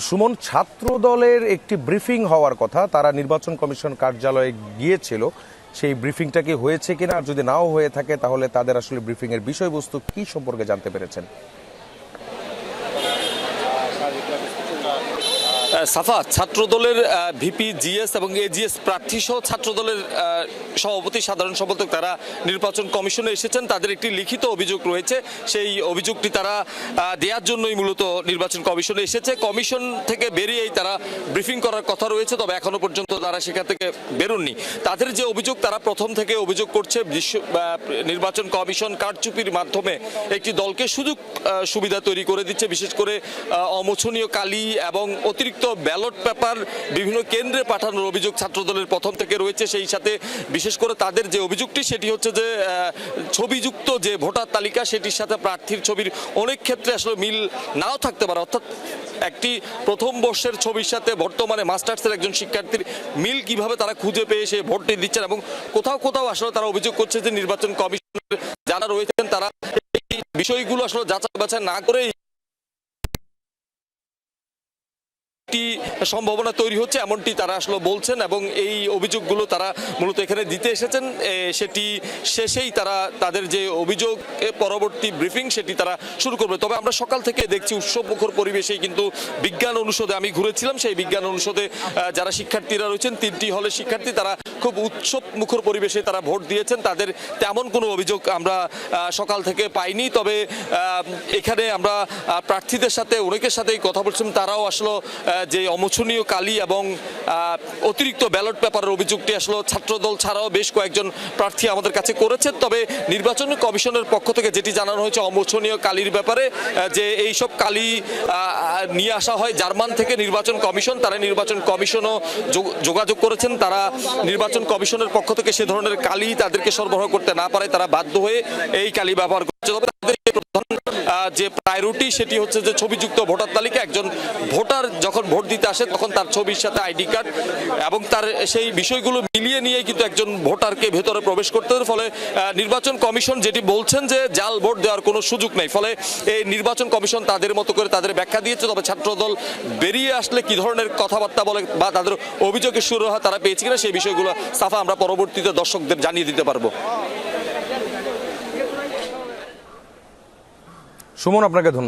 সুমন, ছাত্র দলের একটি ব্রিফিং হওয়ার কথা, তারা নির্বাচন কমিশন কার্যালয়ে গিয়েছিল। সেই ব্রিফিংটা কি হয়েছে কিনা, আর যদি নাও হয়ে থাকে তাহলে তাদের আসলে ব্রিফিং এর বিষয়বস্তু কি সম্পর্কে জানতে পেরেছেন? সাফা, ছাত্রদলের ভিপি জিএস এবং এজিএস প্রার্থী সহ ছাত্রদলের সভাপতি, সাধারণ সম্পাদক তারা নির্বাচন কমিশনে এসেছেন। তাদের একটি লিখিত অভিযোগ রয়েছে, সেই অভিযোগটি তারা দেওয়ার জন্যই মূলত নির্বাচন কমিশনে এসেছে। কমিশন থেকে বেরিয়েই তারা ব্রিফিং করার কথা রয়েছে, তবে এখনো পর্যন্ত তারা সেখান থেকে বেরোননি। তাদের যে অভিযোগ, তারা প্রথম থেকে অভিযোগ করছে নির্বাচন কমিশন কারচুপির মাধ্যমে একটি দলকে সুযোগ সুবিধা তৈরি করে দিচ্ছে, বিশেষ করে অমোছনীয় কালি এবং অতিরিক্ত ব্যালট পেপার বিভিন্ন কেন্দ্রে পাঠানোর অভিযোগ ছাত্রদলের প্রথম থেকে রয়েছে। সেই সাথে বিশেষ করে তাদের যে অভিযোগটি সেটি হচ্ছে যে ছবিযুক্ত যে ভোটার তালিকা সেটির সাথে প্রার্থীর ছবির অনেক ক্ষেত্রে আসলে মিল নাও থাকতে পারে, অর্থাৎ একটি প্রথম বর্ষের ছবির সাথে বর্তমানে মাস্টার্সের একজন শিক্ষার্থীর মিল কিভাবে তারা খুঁজে পেয়ে সে ভোটটি দিচ্ছেন। এবং কোথাও কোথাও আসলে তারা অভিযোগ করছে যে নির্বাচন কমিশনের যারা রয়েছেন তারা এই বিষয়গুলো আসলে যাচাই বাছাই না করেই সম্ভাবনা তৈরি হচ্ছে এমনটি তারা আসলে বলছেন, এবং এই অভিযোগগুলো তারা মূলত এখানে দিতে এসেছেন। সেটি শেষেই তারা তাদের যে অভিযোগ পরবর্তী ব্রিফিং সেটি তারা শুরু করবে। তবে আমরা সকাল থেকে দেখছি উৎসব মুখর পরিবেশেই কিন্তু বিজ্ঞান অনুষদে আমি ঘুরেছিলাম, সেই বিজ্ঞান অনুষদে যারা শিক্ষার্থীরা রয়েছেন, 3টি হলের শিক্ষার্থী, তারা খুব উৎসব মুখর পরিবেশে তারা ভোট দিয়েছেন। তাদের তেমন কোনো অভিযোগ আমরা সকাল থেকে পাইনি। তবে এখানে আমরা প্রার্থীদের সাথে অনেকের সাথেই কথা বলছিলাম, তারাও আসলে যে অমোছনীয় কালি এবং অতিরিক্ত ব্যালট পেপারের অভিযোগটি আসলে ছাত্রদল ছাড়াও বেশ কয়েকজন প্রার্থী আমাদের কাছে করেছেন। তবে নির্বাচন কমিশনের পক্ষ থেকে যেটি জানানো হয়েছে অমোছনীয় কালির ব্যাপারে, যে এইসব কালি নিয়ে আসা হয় জার্মান থেকে নির্বাচন কমিশন, তারা নির্বাচন কমিশনও যোগাযোগ করেছেন। তারা নির্বাচন কমিশনের পক্ষ থেকে সে ধরনের কালি তাদেরকে সরবরাহ করতে না পারে তারা বাধ্য হয়ে এই কালি ব্যবহার করছে। তবে তাদের প্রধান যে প্রায়োরিটি সেটি হচ্ছে যে ছবিযুক্ত ভোটার তালিকা। একজন ভোটার যখন ভোট দিতে আসে তখন তার ছবির সাথে আইডি কার্ড এবং তার সেই বিষয়গুলো মিলিয়ে নিয়ে কিন্তু একজন ভোটারকে ভেতরে প্রবেশ করতে হবে। ফলে নির্বাচন কমিশন যেটি বলছেন যে জাল ভোট দেওয়ার কোনো সুযোগ নেই। ফলে এই নির্বাচন কমিশন তাদের মতো করে তাদের ব্যাখ্যা দিয়েছে। তবে ছাত্রদল বেরিয়ে আসলে কি ধরনের কথাবার্তা বলে বা তাদের অভিযোগের সুরাহা তারা পেয়েছে কিনা সেই বিষয়গুলো সাফা আমরা পরবর্তীতে দর্শকদের জানিয়ে দিতে পারবো। সুমন, আপনাকে ধন্যবাদ।